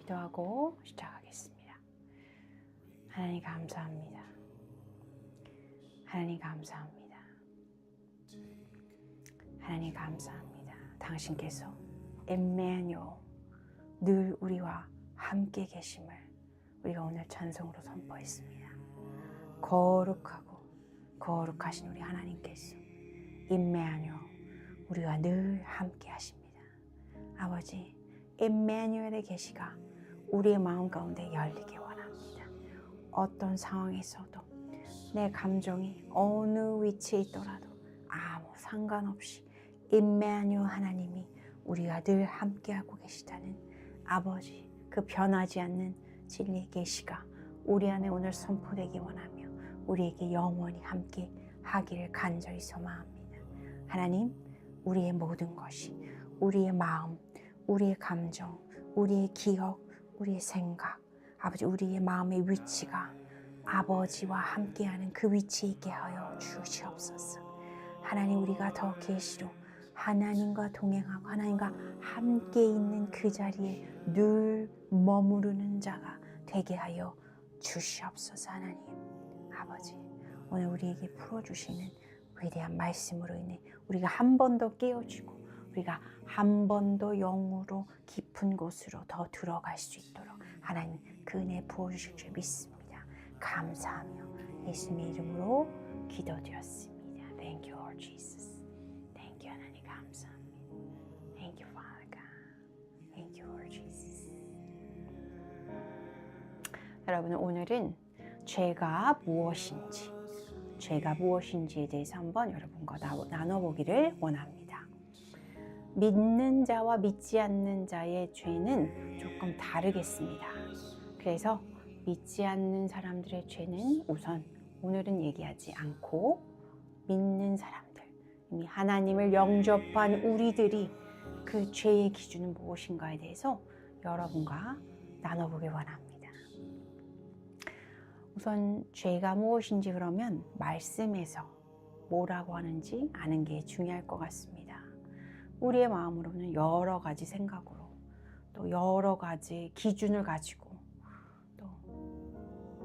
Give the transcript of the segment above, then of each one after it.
기도하고 시작하겠습니다. 하나님 감사합니다. 하나님 감사합니다. 하나님 감사합니다. 당신께서 임마누엘, 늘 우리와 함께 계심을 우리가 오늘 찬송으로 선포했습니다. 거룩하고 거룩하신 우리 하나님께서 임마누엘, 우리와 늘 함께 하십니다. 아버지, 임마누엘의 계시가 우리의 마음 가운데 열리기 원합니다. 어떤 상황에서도 내 감정이 어느 위치에 있더라도 아무 상관없이 임마누엘 하나님이 우리와 늘 함께하고 계시다는 아버지, 그 변하지 않는 진리의 계시가 우리 안에 오늘 선포되기 원하며 우리에게 영원히 함께 하기를 간절히 소망합니다. 하나님, 우리의 모든 것이, 우리의 마음, 우리의 감정, 우리의 기억, 우리의 생각, 아버지, 우리의 마음의 위치가 아버지와 함께하는 그 위치에 있게 하여 주시옵소서. 하나님, 우리가 더 계시로 하나님과 동행하고 하나님과 함께 있는 그 자리에 늘 머무르는 자가 되게 하여 주시옵소서. 하나님, 아버지, 오늘 우리에게 풀어주시는 위대한 말씀으로 인해 우리가 한 번 더 깨어지고 우리가 한 번 더 영으로 깊은 곳으로 더 들어갈 수 있도록 하나님 그 은혜 부어주실 줄 믿습니다. 감사하며 예수님의 이름으로 기도드렸습니다. Thank you, Lord Jesus. Thank you, 하나님 감사합니다. Thank you, Father God. Thank you, Lord Jesus. 여러분, 오늘은 죄가 무엇인지에 대해서 한번 여러분과 나눠보기를 원합니다. 믿는 자와 믿지 않는 자의 죄는 조금 다르겠습니다. 그래서 믿지 않는 사람들의 죄는 우선 오늘은 얘기하지 않고 믿는 사람들, 이미 하나님을 영접한 우리들이 그 죄의 기준은 무엇인가에 대해서 여러분과 나눠보길 원합니다. 우선 죄가 무엇인지 그러면 말씀에서 뭐라고 하는지 아는 게 중요할 것 같습니다. 우리의 마음으로는 여러 가지 생각으로 또 여러 가지 기준을 가지고 또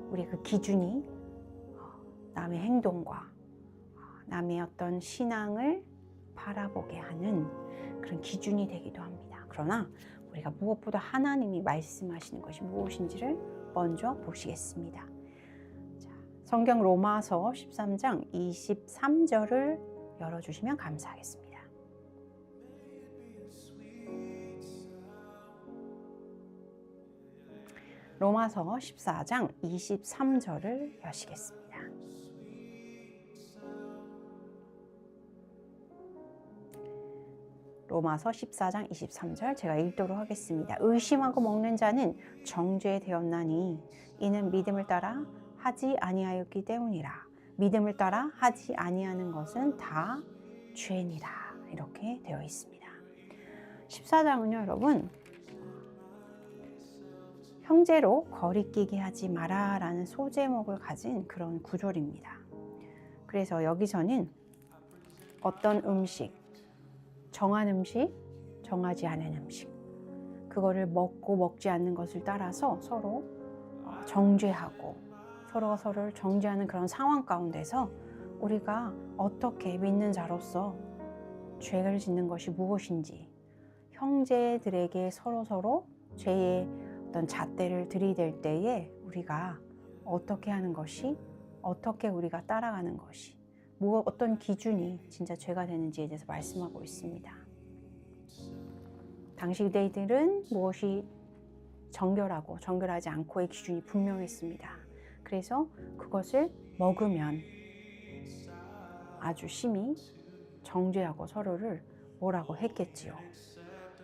우리 그 기준이 남의 행동과 남의 어떤 신앙을 바라보게 하는 그런 기준이 되기도 합니다. 그러나 우리가 무엇보다 하나님이 말씀하시는 것이 무엇인지를 먼저 보시겠습니다. 자, 성경 로마서 13장 23절을 열어주시면 감사하겠습니다. 로마서 14장 23절을 여시겠습니다. 로마서 14장 23절 제가 읽도록 하겠습니다. 의심하고 먹는 자는 정죄되었나니 이는 믿음을 따라 하지 아니하였기 때문이라. 믿음을 따라 하지 아니하는 것은 다 죄니라. 이렇게 되어 있습니다. 14장은요, 여러분, 형제로 거리끼게 하지 마라 라는 소제목을 가진 그런 구절입니다. 그래서 여기서는 어떤 음식, 정한 음식, 정하지 않은 음식, 그거를 먹고 먹지 않는 것을 따라서 서로 정죄하고 서로가 서로를 정죄하는 그런 상황 가운데서 우리가 어떻게 믿는 자로서 죄를 짓는 것이 무엇인지, 형제들에게 서로 죄의 어떤 잣대를 들이댈 때에 우리가 어떻게 하는 것이, 어떻게 우리가 따라가는 것이, 어떤 기준이 진짜 죄가 되는지에 대해서 말씀하고 있습니다. 당시 유대인들은 무엇이 정결하고 정결하지 않고의 기준이 분명했습니다. 그래서 그것을 먹으면 아주 심히 정죄하고 서로를 뭐라고 했겠지요.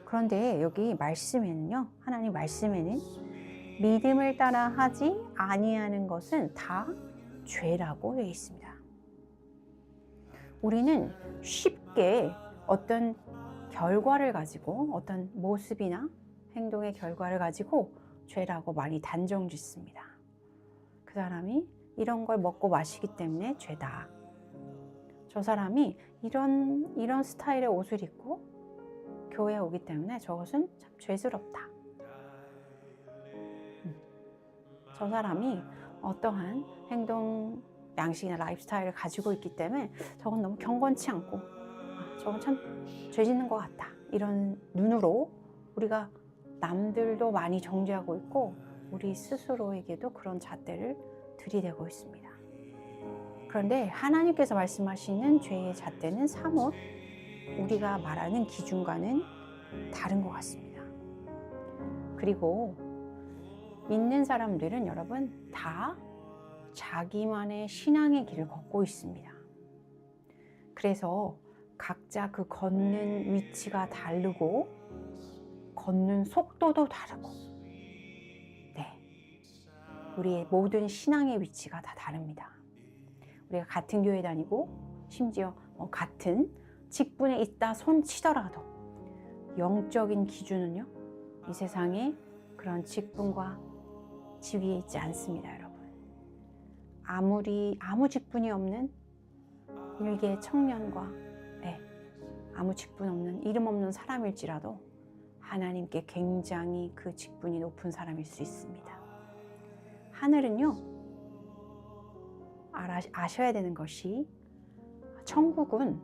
그런데 여기 말씀에는요, 하나님 말씀에는 믿음을 따라 하지 아니하는 것은 다 죄라고 되어 있습니다. 우리는 쉽게 어떤 결과를 가지고, 어떤 모습이나 행동의 결과를 가지고 죄라고 많이 단정 짓습니다. 그 사람이 이런 걸 먹고 마시기 때문에 죄다. 저 사람이 이런 스타일의 옷을 입고 교회에 오기 때문에 저것은 참 죄스럽다. 저 사람이 어떠한 행동 양식이나 라이프스타일을 가지고 있기 때문에 저건 너무 경건치 않고 저건 참 죄 짓는 것 같다, 이런 눈으로 우리가 남들도 많이 정죄하고 있고 우리 스스로에게도 그런 잣대를 들이대고 있습니다. 그런데 하나님께서 말씀하시는 죄의 잣대는 사뭇 우리가 말하는 기준과는 다른 것 같습니다. 그리고 믿는 사람들은 여러분 다 자기만의 신앙의 길을 걷고 있습니다. 그래서 각자 그 걷는 위치가 다르고 걷는 속도도 다르고, 우리의 모든 신앙의 위치가 다 다릅니다. 우리가 같은 교회 다니고 심지어 같은 직분에 있다 손치더라도 영적인 기준은요, 이 세상에 그런 직분과 지위에 있지 않습니다. 여러분, 아무 직분이 없는 일개 청년과 아무 직분 없는 이름 없는 사람일지라도 하나님께 굉장히 그 직분이 높은 사람일 수 있습니다. 하늘은요, 아셔야 되는 것이, 천국은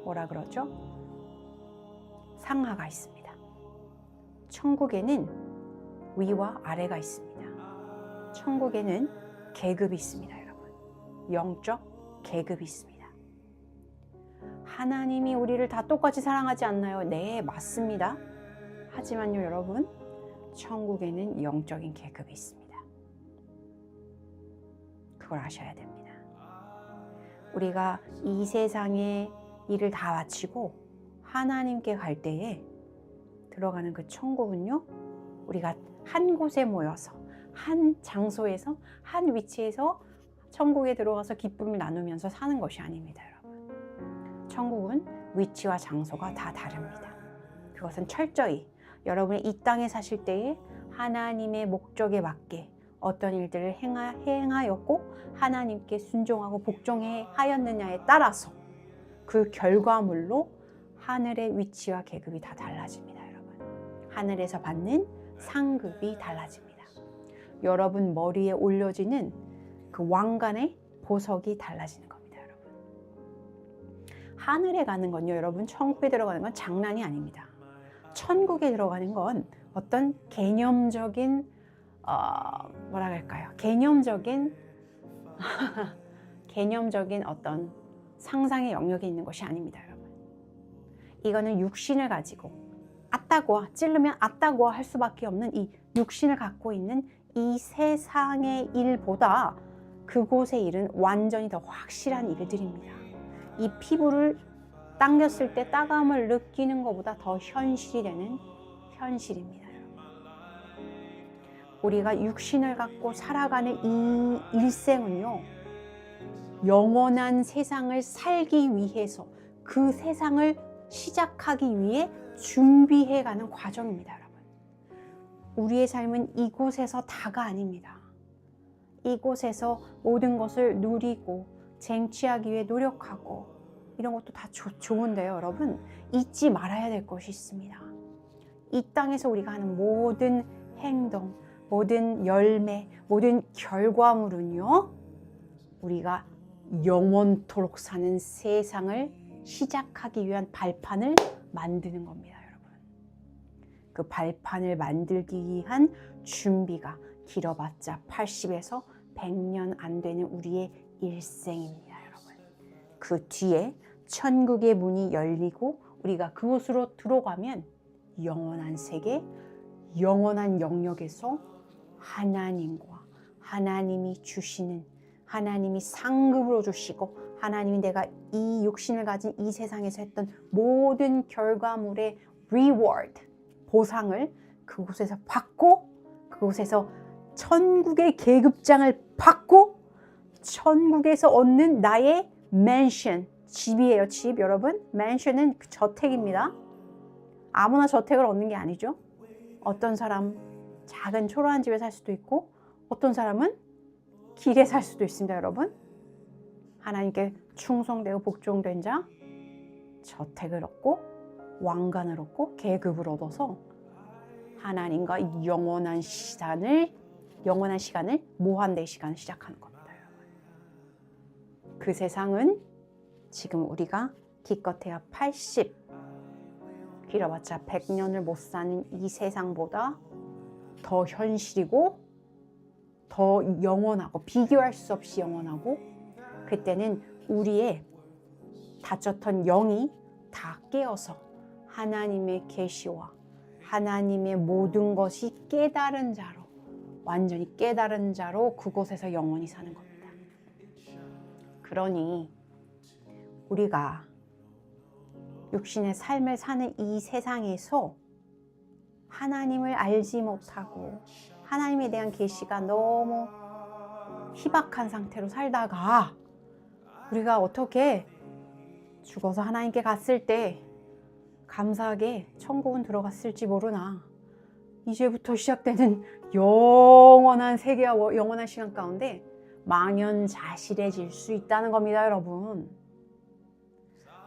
뭐라 그러죠? 상하가 있습니다. 천국에는 위와 아래가 있습니다. 천국에는 계급이 있습니다. 여러분, 영적 계급이 있습니다. 하나님이 우리를 다 똑같이 사랑하지 않나요? 네, 맞습니다. 하지만요, 여러분, 천국에는 영적인 계급이 있습니다. 그걸 아셔야 됩니다. 우리가 이 세상의 일을 다 마치고 하나님께 갈 때에 들어가는 그 천국은요, 우리가 한 곳에 모여서 한 장소에서 한 위치에서 천국에 들어가서 기쁨을 나누면서 사는 것이 아닙니다. 여러분, 천국은 위치와 장소가 다 다릅니다. 그것은 철저히 여러분이 이 땅에 사실 때에 하나님의 목적에 맞게 어떤 일들을 행하였고 하나님께 순종하고 복종하였느냐에 따라서 그 결과물로 하늘의 위치와 계급이 다 달라집니다. 여러분, 하늘에서 받는 상급이 달라집니다. 여러분 머리에 올려지는 그 왕관의 보석이 달라지는 겁니다. 여러분, 하늘에 가는 건요, 여러분, 천국에 들어가는 건 장난이 아닙니다. 천국에 들어가는 건 어떤 개념적인 뭐라 할까요? 개념적인 어떤 상상의 영역에 있는 것이 아닙니다, 여러분. 이거는 육신을 가지고 찌르면 아따고 할 수밖에 없는 이 육신을 갖고 있는 이 세상의 일보다 그곳의 일은 완전히 더 확실한 일들입니다. 이 피부를 당겼을 때 따가움을 느끼는 것보다 더 현실이 되는 현실입니다. 우리가 육신을 갖고 살아가는 이 일생은요, 영원한 세상을 살기 위해서 그 세상을 시작하기 위해 준비해가는 과정입니다. 여러분, 우리의 삶은 이곳에서 다가 아닙니다. 이곳에서 모든 것을 누리고 쟁취하기 위해 노력하고 이런 것도 다 좋은데요, 여러분, 잊지 말아야 될 것이 있습니다. 이 땅에서 우리가 하는 모든 행동, 모든 열매, 모든 결과물은요, 우리가 영원토록 사는 세상을 시작하기 위한 발판을 만드는 겁니다, 여러분. 그 발판을 만들기 위한 준비가 길어봤자 80에서 100년 안 되는 우리의 일생입니다, 여러분. 그 뒤에 천국의 문이 열리고 우리가 그곳으로 들어가면 영원한 세계, 영원한 영역에서 하나님과 하나님이 주시는, 하나님이 상급으로 주시고 하나님이 내가 이 육신을 가진 이 세상에서 했던 모든 결과물의 reward, 보상을 그곳에서 받고, 그곳에서 천국의 계급장을 받고, 천국에서 얻는 나의 mansion, 집이에요, 집. 여러분, mansion은 저택입니다. 아무나 저택을 얻는 게 아니죠. 어떤 사람 작은 초라한 집에 살 수도 있고, 어떤 사람은 길에 살 수도 있습니다. 여러분, 하나님께 충성되고 복종된 자 저택을 얻고 왕관을 얻고 계급을 얻어서 하나님과 영원한 시간을 모한대 시간을 시작하는 겁니다. 그 세상은 지금 우리가 기껏해야 80, 길어봤자 100년을 못 사는 이 세상보다 더 현실이고 더 영원하고 비교할 수 없이 영원하고, 그때는 우리의 다쳤던 영이 다 깨어서 하나님의 계시와 하나님의 모든 것이 깨달은 자로, 완전히 깨달은 자로 그곳에서 영원히 사는 겁니다. 그러니 우리가 육신의 삶을 사는 이 세상에서 하나님을 알지 못하고 하나님에 대한 계시가 너무 희박한 상태로 살다가 우리가 어떻게 죽어서 하나님께 갔을 때 감사하게 천국은 들어갔을지 모르나, 이제부터 시작되는 영원한 세계와 영원한 시간 가운데 망연자실해질 수 있다는 겁니다, 여러분.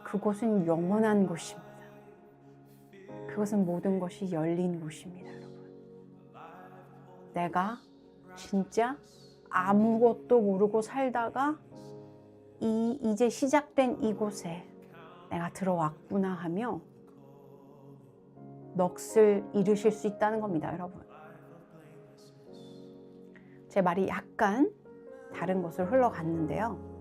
그곳은 영원한 곳입니다. 그것은 모든 것이 열린 곳입니다, 여러분. 내가 진짜 아무것도 모르고 살다가 이제 시작된 이곳에 내가 들어왔구나 하며 넋을 잃으실 수 있다는 겁니다, 여러분. 제 말이 약간 다른 곳으로 흘러갔는데요.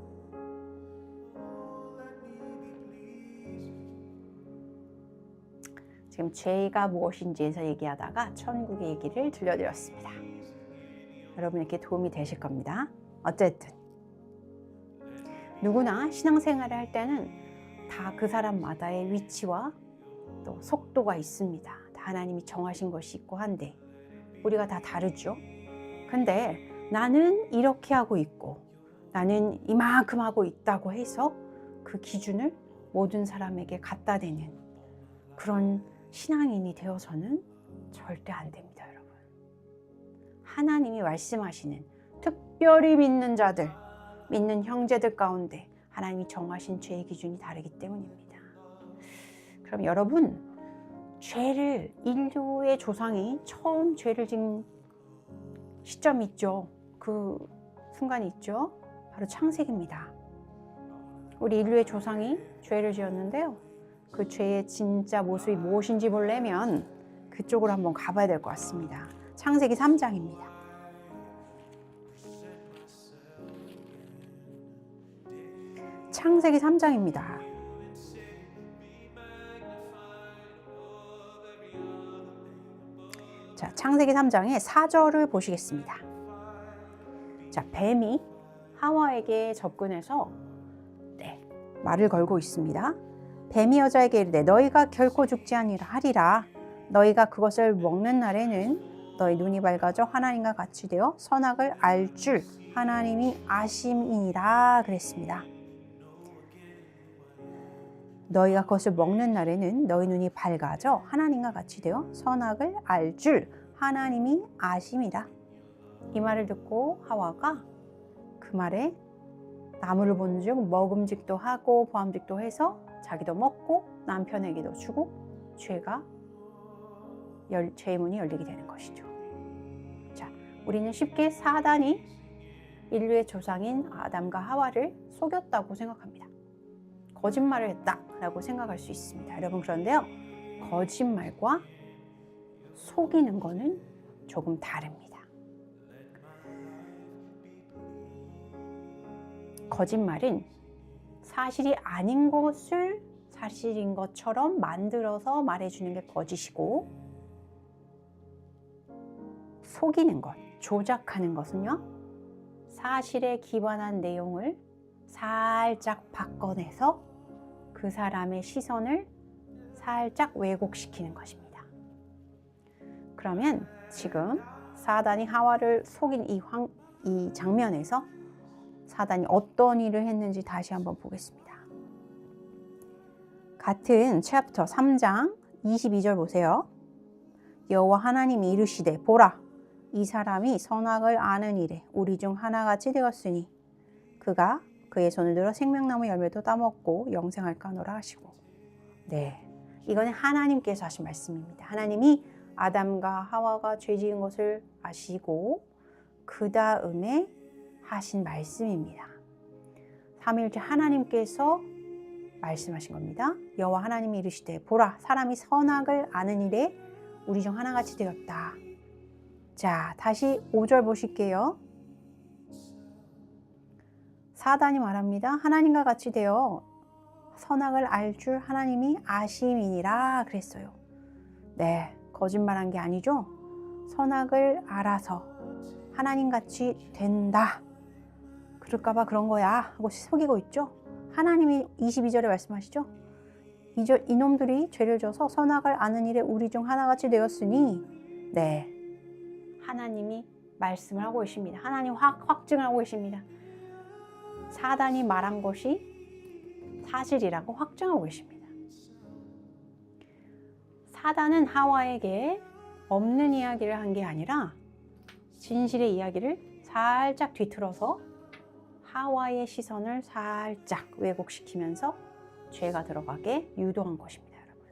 지금 죄가 무엇인지에서 얘기하다가 천국의 얘기를 들려드렸습니다. 여러분에게 도움이 되실 겁니다. 어쨌든 누구나 신앙생활을 할 때는 다 그 사람마다의 위치와 또 속도가 있습니다. 다 하나님이 정하신 것이 있고 한데 우리가 다 다르죠. 근데 나는 이렇게 하고 있고 나는 이만큼 하고 있다고 해서 그 기준을 모든 사람에게 갖다 대는 그런 신앙인이 되어서는 절대 안 됩니다, 여러분. 하나님이 말씀하시는, 특별히 믿는 자들, 믿는 형제들 가운데 하나님이 정하신 죄의 기준이 다르기 때문입니다. 그럼 여러분, 죄를, 인류의 조상이 처음 죄를 지은 시점이 있죠. 그 순간이 있죠. 바로 창세기입니다. 우리 인류의 조상이 죄를 지었는데요. 그 죄의 진짜 모습이 무엇인지 보려면 그쪽으로 한번 가봐야 될 것 같습니다. 창세기 3장입니다. 창세기 3장입니다. 자, 창세기 3장의 4절을 보시겠습니다. 자, 뱀이 하와에게 접근해서 말을 걸고 있습니다. 뱀이 여자에게 이르되 너희가 결코 죽지 아니하리라. 너희가 그것을 먹는 날에는 너희 눈이 밝아져 하나님과 같이 되어 선악을 알 줄 하나님이 아심이니라 그랬습니다. 너희가 그것을 먹는 날에는 너희 눈이 밝아져 하나님과 같이 되어 선악을 알 줄 하나님이 아심이라. 이 말을 듣고 하와가 그 말에 나무를 본즉 먹음직도 하고 보암직도 해서 자기도 먹고 남편에게도 주고 죄의 문이 열리게 되는 것이죠. 자, 우리는 쉽게 사단이 인류의 조상인 아담과 하와를 속였다고 생각합니다. 거짓말을 했다라고 생각할 수 있습니다. 여러분, 그런데요, 거짓말과 속이는 거는 조금 다릅니다. 거짓말은 사실이 아닌 것을 사실인 것처럼 만들어서 말해주는 게 거짓이고, 속이는 것, 조작하는 것은요, 사실에 기반한 내용을 살짝 바꿔내서 그 사람의 시선을 살짝 왜곡시키는 것입니다. 그러면 지금 사단이 하와를 속인 이 장면에서 사단이 어떤 일을 했는지 다시 한번 보겠습니다. 같은 챕터 3장 22절 보세요. 여호와 하나님이 이르시되 보라, 이 사람이 선악을 아는 일에 우리 중 하나같이 되었으니 그가 그의 손을 들어 생명나무 열매도 따먹고 영생할까 하노라 하시고. 네, 이거는 하나님께서 하신 말씀입니다. 하나님이 아담과 하와가 죄 지은 것을 아시고 그 다음에 하신 말씀입니다. 삼위일체 하나님께서 말씀하신 겁니다. 여호와 하나님이 이르시되 보라 사람이 선악을 아는 일에 우리 중 하나같이 되었다. 자, 다시 5절 보실게요. 사단이 말합니다. 하나님과 같이 되어 선악을 알 줄 하나님이 아심이니라 그랬어요. 네, 거짓말한 게 아니죠. 선악을 알아서 하나님같이 된다. 그럴까봐 그런 거야 하고 속이고 있죠. 하나님이 22절에 말씀하시죠. 이놈들이 죄를 져서 선악을 아는 일에 우리 중 하나같이 되었으니 네, 하나님이 말씀을 하고 계십니다. 하나님 확증하고 계십니다. 사단이 말한 것이 사실이라고 확증하고 계십니다. 사단은 하와에게 없는 이야기를 한 게 아니라 진실의 이야기를 살짝 뒤틀어서 하와의 시선을 살짝 왜곡시키면서 죄가 들어가게 유도한 것입니다, 여러분.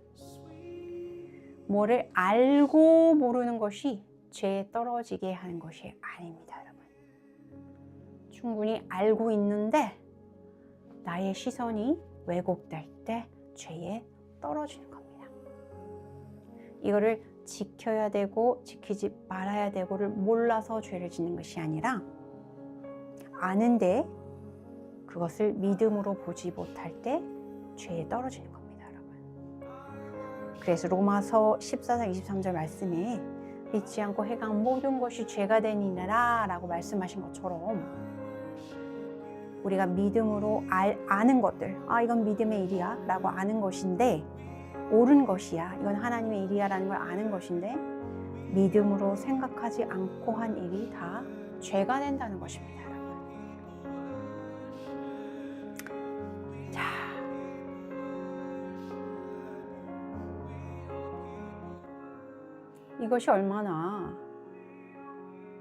뭐를 알고 모르는 것이 죄에 떨어지게 하는 것이 아닙니다, 여러분. 충분히 알고 있는데 나의 시선이 왜곡될 때 죄에 떨어지는 겁니다. 이거를 지켜야 되고 지키지 말아야 되고를 몰라서 죄를 짓는 것이 아니라 아는데 그것을 믿음으로 보지 못할 때 죄에 떨어지는 겁니다, 여러분. 그래서 로마서 14장 23절 말씀에 믿지 않고 행한 모든 것이 죄가 되니라 라고 말씀하신 것처럼 우리가 믿음으로 아는 것들, 이건 믿음의 일이야 라고 아는 것인데 옳은 것이야, 이건 하나님의 일이야 라는 걸 아는 것인데 믿음으로 생각하지 않고 한 일이 다 죄가 된다는 것입니다, 여러분. 자, 이것이 얼마나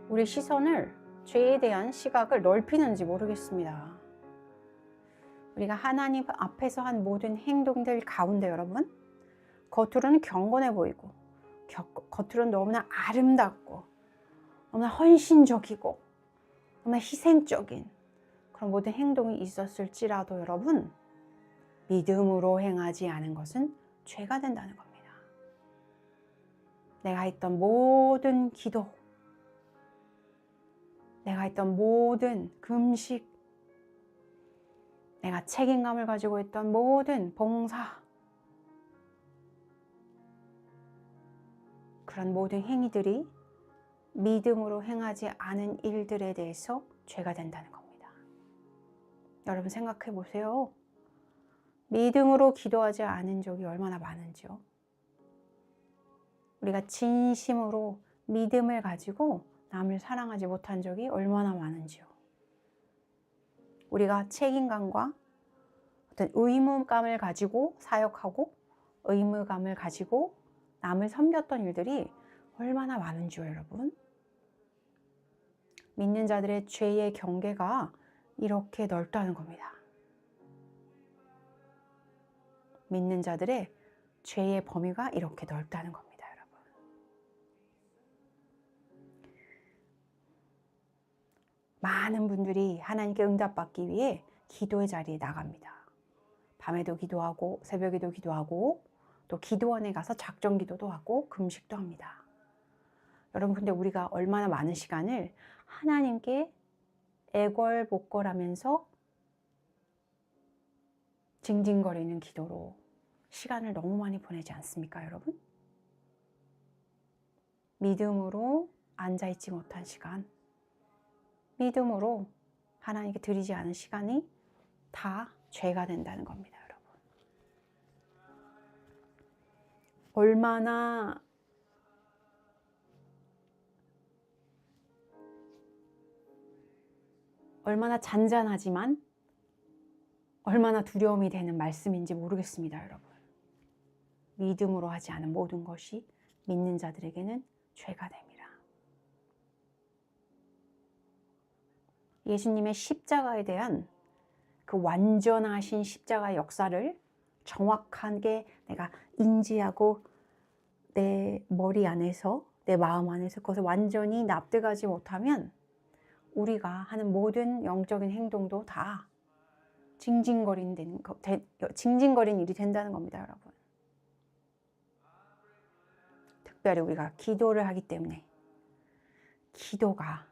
우리 시선을 죄에 대한 시각을 넓히는지 모르겠습니다. 우리가 하나님 앞에서 한 모든 행동들 가운데 여러분, 겉으로는 경건해 보이고 겉으로는 너무나 아름답고 너무나 헌신적이고 너무나 희생적인 그런 모든 행동이 있었을지라도 여러분, 믿음으로 행하지 않은 것은 죄가 된다는 겁니다. 내가 했던 모든 기도, 내가 했던 모든 금식, 내가 책임감을 가지고 했던 모든 봉사, 그런 모든 행위들이 믿음으로 행하지 않은 일들에 대해서 죄가 된다는 겁니다. 여러분 생각해 보세요. 믿음으로 기도하지 않은 적이 얼마나 많은지요. 우리가 진심으로 믿음을 가지고 남을 사랑하지 못한 적이 얼마나 많은지요. 우리가 책임감과 어떤 의무감을 가지고 사역하고 의무감을 가지고 남을 섬겼던 일들이 얼마나 많은지요, 여러분. 믿는 자들의 죄의 경계가 이렇게 넓다는 겁니다. 믿는 자들의 죄의 범위가 이렇게 넓다는 겁니다, 여러분. 많은 분들이 하나님께 응답받기 위해 기도의 자리에 나갑니다. 밤에도 기도하고 새벽에도 기도하고 또 기도원에 가서 작정 기도도 하고 금식도 합니다. 여러분, 근데 우리가 얼마나 많은 시간을 하나님께 애걸복걸하면서 징징거리는 기도로 시간을 너무 많이 보내지 않습니까, 여러분? 믿음으로 앉아있지 못한 시간, 믿음으로 하나님께 드리지 않은 시간이 다 죄가 된다는 겁니다, 여러분. 얼마나 잔잔하지만 얼마나 두려움이 되는 말씀인지 모르겠습니다, 여러분. 믿음으로 하지 않은 모든 것이 믿는 자들에게는 죄가 됩니다. 예수님의 십자가에 대한 그 완전하신 십자가의 역사를 정확하게 내가 인지하고 내 머리 안에서, 내 마음 안에서 그것을 완전히 납득하지 못하면 우리가 하는 모든 영적인 행동도 다 징징거리는 일이 된다는 겁니다, 여러분. 특별히 우리가 기도를 하기 때문에 기도가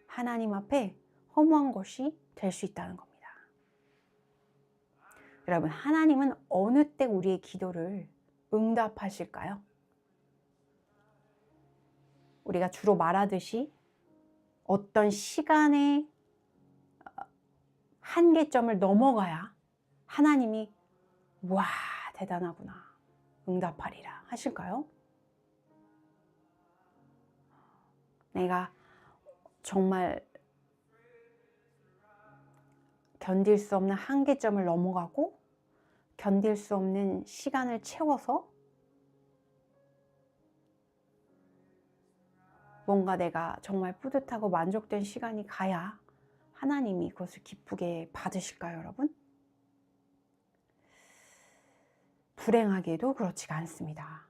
하나님 앞에 허무한 것이 될 수 있다는 겁니다. 여러분, 하나님은 어느 때 우리의 기도를 응답하실까요? 우리가 주로 말하듯이 어떤 시간의 한계점을 넘어가야 하나님이 와, 대단하구나, 응답하리라 하실까요? 내가 정말 견딜 수 없는 한계점을 넘어가고 견딜 수 없는 시간을 채워서 뭔가 내가 정말 뿌듯하고 만족된 시간이 가야 하나님이 그것을 기쁘게 받으실까요, 여러분? 불행하게도 그렇지가 않습니다.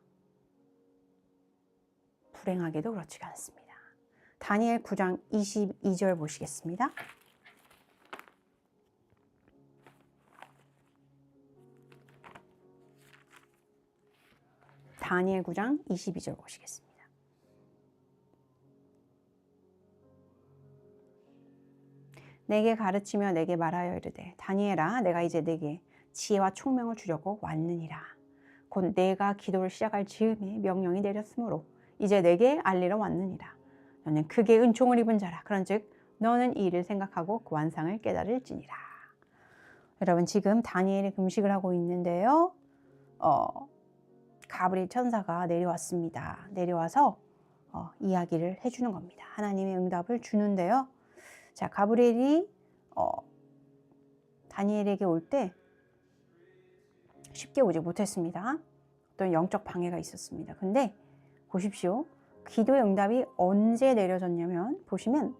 불행하게도 그렇지가 않습니다. 다니엘 9장 22절 보시겠습니다. 다니엘 9장 22절 보시겠습니다. 내게 가르치며 내게 말하여 이르되 다니엘아, 내가 이제 내게 지혜와 총명을 주려고 왔느니라. 곧 내가 기도를 시작할 즈음에 명령이 내렸으므로 이제 내게 알리러 왔느니라. 너는 크게 은총을 입은 자라. 그런즉 너는 이 일을 생각하고 그 완상을 깨달을지니라. 여러분, 지금 다니엘이 금식을 하고 있는데요. 가브리엘 천사가 내려왔습니다. 내려와서 이야기를 해주는 겁니다. 하나님의 응답을 주는데요. 자, 가브리엘이 다니엘에게 올 때 쉽게 오지 못했습니다. 어떤 영적 방해가 있었습니다. 근데 보십시오. 기도의 응답이 언제 내려졌냐면 보시면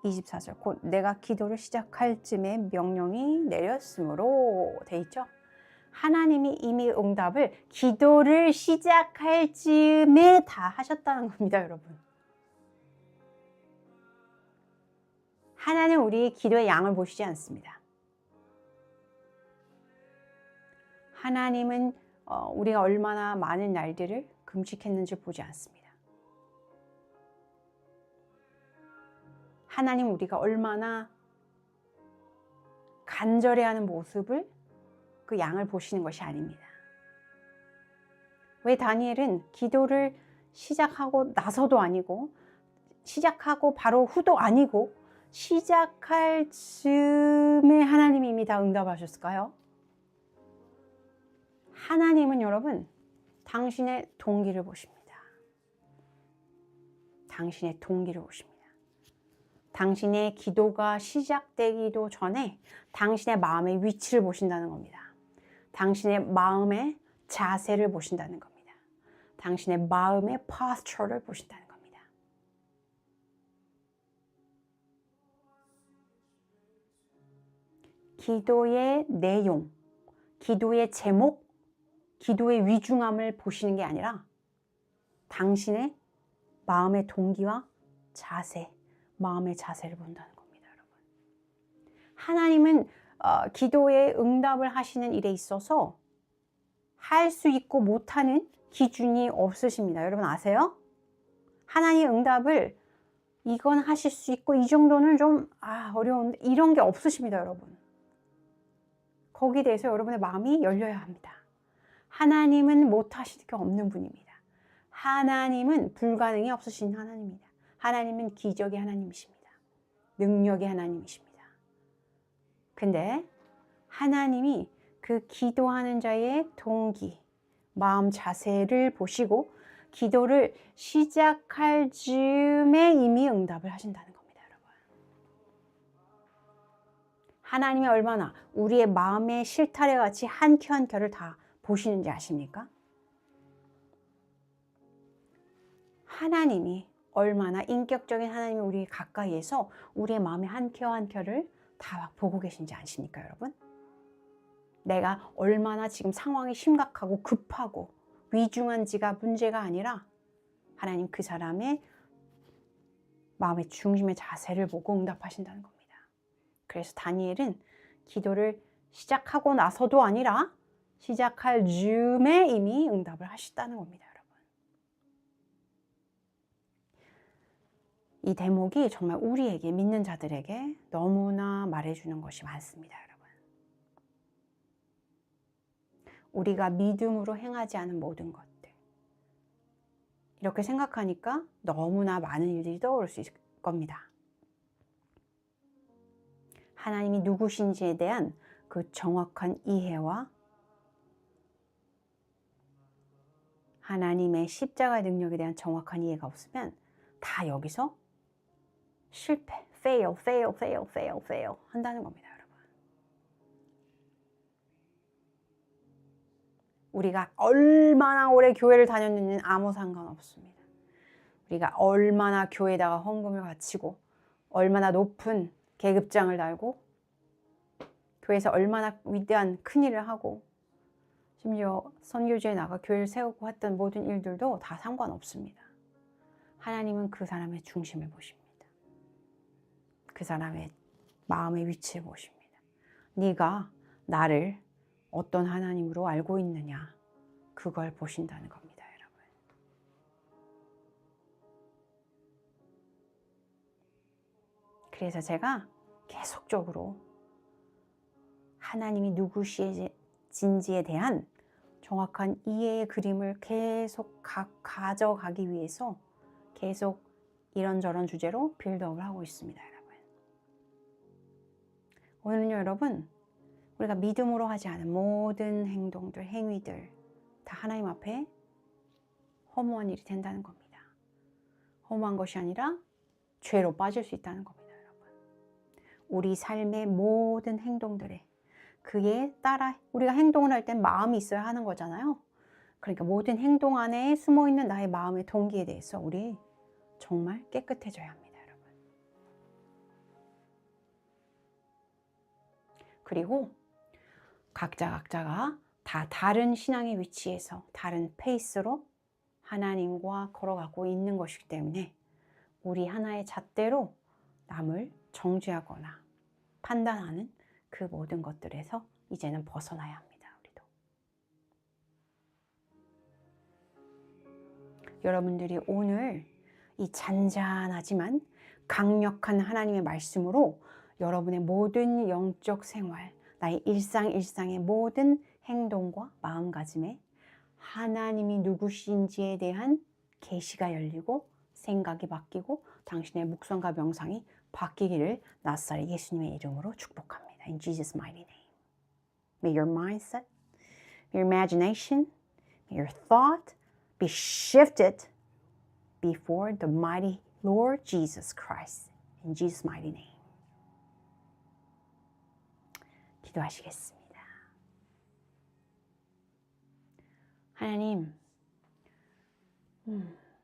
24절, 곧 내가 기도를 시작할 즈음에 명령이 내렸으므로 돼 있죠. 하나님이 이미 응답을 기도를 시작할 즈음에 다 하셨다는 겁니다, 여러분. 하나님은 우리의 기도의 양을 보시지 않습니다. 하나님은 우리가 얼마나 많은 날들을 금식했는지 보지 않습니다. 하나님은 우리가 얼마나 간절해하는 모습을, 그 양을 보시는 것이 아닙니다. 왜 다니엘은 기도를 시작하고 나서도 아니고 시작하고 바로 후도 아니고 시작할 즈음에 하나님이 이미 다 응답하셨을까요? 하나님은 여러분, 당신의 동기를 보십니다. 당신의 동기를 보십니다. 당신의 기도가 시작되기도 전에 당신의 마음의 위치를 보신다는 겁니다. 당신의 마음의 자세를 보신다는 겁니다. 당신의 마음의 posture를 보신다는 겁니다. 기도의 내용, 기도의 제목, 기도의 위중함을 보시는 게 아니라 당신의 마음의 동기와 자세, 마음의 자세를 본다는 겁니다, 여러분. 하나님은 기도에 응답을 하시는 일에 있어서 할 수 있고 못하는 기준이 없으십니다. 여러분 아세요? 하나님의 응답을 이건 하실 수 있고 이 정도는 좀 어려운데 이런 게 없으십니다, 여러분. 거기에 대해서 여러분의 마음이 열려야 합니다. 하나님은 못하실 게 없는 분입니다. 하나님은 불가능이 없으신 하나님입니다. 하나님은 기적의 하나님이십니다. 능력의 하나님이십니다. 근데 하나님이 그 기도하는 자의 동기, 마음 자세를 보시고 기도를 시작할 즈음에 이미 응답을 하신다는 겁니다, 여러분. 하나님이 얼마나 우리의 마음의 실타래 같이 한 켜 한 켜를 다 보시는지 아십니까? 하나님이 얼마나 인격적인 하나님이 우리 가까이에서 우리의 마음의 한 켜 한 켜를 다 보고 계신지 아십니까, 여러분? 내가 얼마나 지금 상황이 심각하고 급하고 위중한지가 문제가 아니라 하나님 그 사람의 마음의 중심의 자세를 보고 응답하신다는 겁니다. 그래서 다니엘은 기도를 시작하고 나서도 아니라 시작할 즈음에 이미 응답을 하셨다는 겁니다, 여러분. 이 대목이 정말 우리에게, 믿는 자들에게 너무나 말해주는 것이 많습니다, 여러분. 우리가 믿음으로 행하지 않은 모든 것들, 이렇게 생각하니까 너무나 많은 일들이 떠오를 수 있을 겁니다. 하나님이 누구신지에 대한 그 정확한 이해와 하나님의 십자가의 능력에 대한 정확한 이해가 없으면 다 여기서 실패, fail 한다는 겁니다, 여러분. 우리가 얼마나 오래 교회를 다녔는지는 아무 상관없습니다. 우리가 얼마나 교회에다가 헌금을 바치고 얼마나 높은 계급장을 달고 교회에서 얼마나 위대한 큰일을 하고 심지어 선교지에 나가 교회를 세우고 했던 모든 일들도 다 상관없습니다. 하나님은 그 사람의 중심을 보십니다. 그 사람의 마음의 위치를 보십니다. 네가 나를 어떤 하나님으로 알고 있느냐, 그걸 보신다는 겁니다, 여러분. 그래서 제가 계속적으로 하나님이 누구신지에 대한 정확한 이해의 그림을 계속 가져가기 위해서 계속 이런저런 주제로 빌드업을 하고 있습니다, 여러분. 오늘은요, 여러분, 우리가 믿음으로 하지 않은 모든 행동들, 행위들 다 하나님 앞에 허무한 일이 된다는 겁니다. 허무한 것이 아니라 죄로 빠질 수 있다는 겁니다, 여러분. 우리 삶의 모든 행동들에 그에 따라 우리가 행동을 할 땐 마음이 있어야 하는 거잖아요. 그러니까 모든 행동 안에 숨어있는 나의 마음의 동기에 대해서 우리 정말 깨끗해져야 합니다, 여러분. 그리고 각자가 다 다른 신앙의 위치에서 다른 페이스로 하나님과 걸어가고 있는 것이기 때문에 우리 하나의 잣대로 남을 정죄하거나 판단하는 그 모든 것들에서 이제는 벗어나야 합니다, 우리도. 여러분들이 오늘 이 잔잔하지만 강력한 하나님의 말씀으로 여러분의 모든 영적 생활, 나의 일상의 모든 행동과 마음가짐에 하나님이 누구신지에 대한 계시가 열리고 생각이 바뀌고 당신의 묵상과 명상이 바뀌기를 나사렛 예수님의 이름으로 축복합니다. In Jesus' mighty name. May your mindset, may your imagination, may your thought be shifted before the mighty Lord Jesus Christ. In Jesus' mighty name. 기도하시겠습니다. 하나님,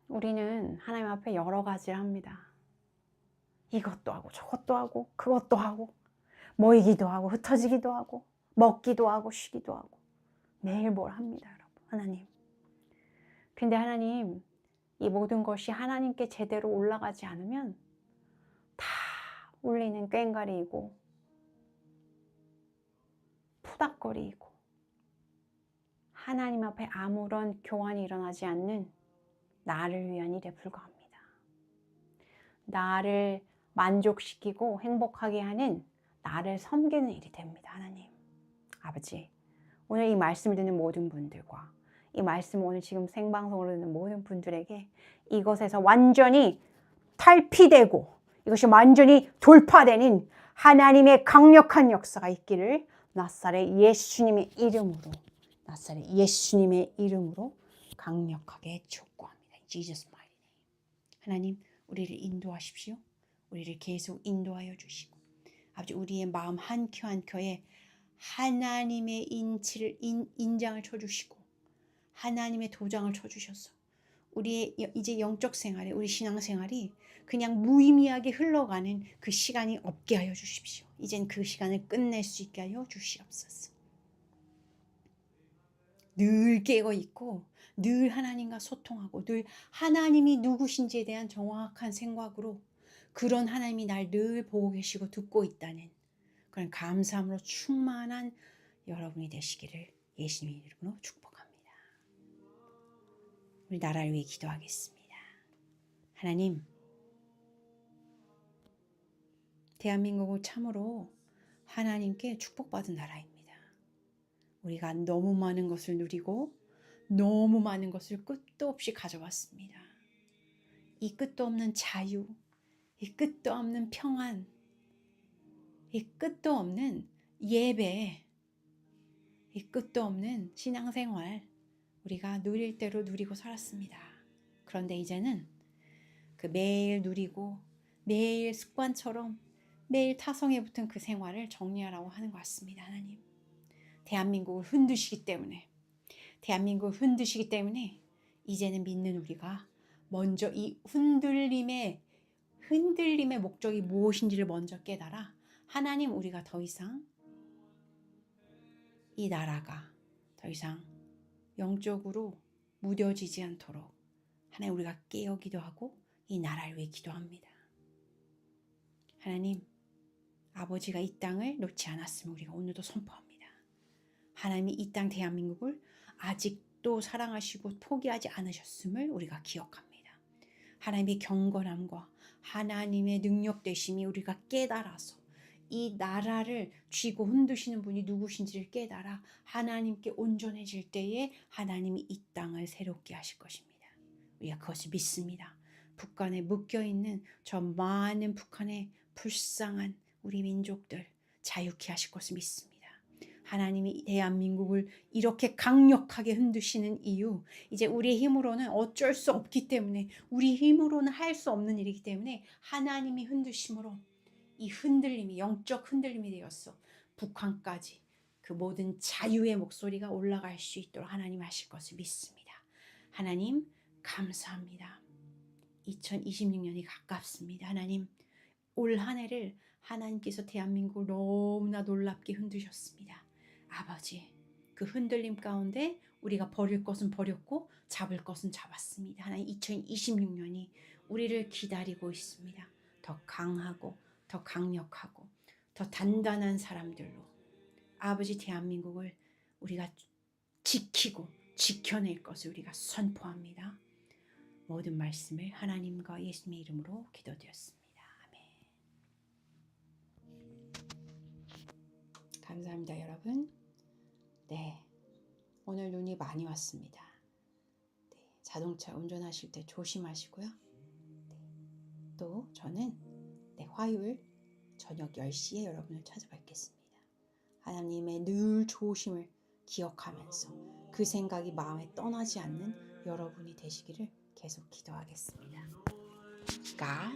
우리는 하나님 앞에 여러 가지를 합니다. 이것도 하고 저것도 하고 그것도 하고 모이기도 하고 흩어지기도 하고 먹기도 하고 쉬기도 하고 매일 뭘 합니다, 여러분. 하나님. 근데 하나님, 이 모든 것이 하나님께 제대로 올라가지 않으면 다 울리는 꽹과리이고 푸닥거리이고 하나님 앞에 아무런 교환이 일어나지 않는 나를 위한 일에 불과합니다. 나를 만족시키고 행복하게 하는 나를 섬기는 일이 됩니다, 하나님. 아버지, 오늘 이 말씀을 듣는 모든 분들과 이 말씀을 오늘 지금 생방송으로 듣는 모든 분들에게 이것에서 완전히 탈피되고 이것이 완전히 돌파되는 하나님의 강력한 역사가 있기를 나사렛 예수님의 이름으로 강력하게 촉구합니다. Jesus mighty name. 하나님, 우리를 인도하십시오. 우리를 계속 인도하여 주시고 아버지, 우리의 마음 한 켜 한 켜에 하나님의 인장을 쳐주시고 하나님의 도장을 쳐주셔서 우리의 이제 영적 생활에, 우리 신앙 생활이 그냥 무의미하게 흘러가는 그 시간이 없게 하여 주십시오. 이젠 그 시간을 끝낼 수 있게 하여 주시옵소서. 늘 깨고 있고 늘 하나님과 소통하고 늘 하나님이 누구신지에 대한 정확한 생각으로 그런 하나님이 날 늘 보고 계시고 듣고 있다는 그런 감사함으로 충만한 여러분이 되시기를 예수님의 이름으로 축복합니다. 우리 나라를 위해 기도하겠습니다. 하나님, 대한민국은 참으로 하나님께 축복받은 나라입니다. 우리가 너무 많은 것을 누리고 너무 많은 것을 끝도 없이 가져왔습니다. 이 끝도 없는 자유, 이 끝도 없는 평안, 이 끝도 없는 예배, 이 끝도 없는 신앙생활, 우리가 누릴 대로 누리고 살았습니다. 그런데 이제는 그 매일 누리고 매일 습관처럼 매일 타성에 붙은 그 생활을 정리하라고 하는 것 같습니다. 하나님, 대한민국을 흔드시기 때문에 이제는 믿는 우리가 먼저 이 흔들림의 목적이 무엇인지를 먼저 깨달아 하나님, 우리가 더 이상 이 나라가 더 이상 영적으로 무뎌지지 않도록 하나님, 우리가 깨어 기도하고 이 나라를 위해 기도합니다. 하나님, 아버지가 이 땅을 놓지 않았음을 우리가 오늘도 선포합니다. 하나님이 이 땅 대한민국을 아직도 사랑하시고 포기하지 않으셨음을 우리가 기억합니다. 하나님의 경건함과 하나님의 능력되심이 우리가 깨달아서 이 나라를 쥐고 흔드시는 분이 누구신지를 깨달아 하나님께 온전해질 때에 하나님이 이 땅을 새롭게 하실 것입니다. 우리가 그것을 믿습니다. 북한에 묶여있는 저 많은 북한의 불쌍한 우리 민족들 자유케 하실 것을 믿습니다. 하나님이 대한민국을 이렇게 강력하게 흔드시는 이유, 이제 우리의 힘으로는 어쩔 수 없기 때문에, 우리 힘으로는 할 수 없는 일이기 때문에 하나님이 흔드심으로 이 흔들림이 영적 흔들림이 되었어 북한까지 그 모든 자유의 목소리가 올라갈 수 있도록 하나님 하실 것을 믿습니다. 하나님 감사합니다. 2026년이 가깝습니다. 하나님, 올 한 해를 하나님께서 대한민국을 너무나 놀랍게 흔드셨습니다. 아버지, 그 흔들림 가운데 우리가 버릴 것은 버렸고 잡을 것은 잡았습니다. 하나님, 2026년이 우리를 기다리고 있습니다. 더 강하고 더 강력하고 더 단단한 사람들로 아버지, 대한민국을 우리가 지키고 지켜낼 것을 우리가 선포합니다. 모든 말씀을 하나님과 예수님의 이름으로 기도드렸습니다. 아멘. 감사합니다, 여러분. 네, 오늘 눈이 많이 왔습니다. 네, 자동차 운전하실 때 조심하시고요. 네, 또 저는 화요일 저녁 10시에 여러분을 찾아뵙겠습니다. 하나님의 늘 조심을 기억하면서 그 생각이 마음에 떠나지 않는 여러분이 되시기를 계속 기도하겠습니다. God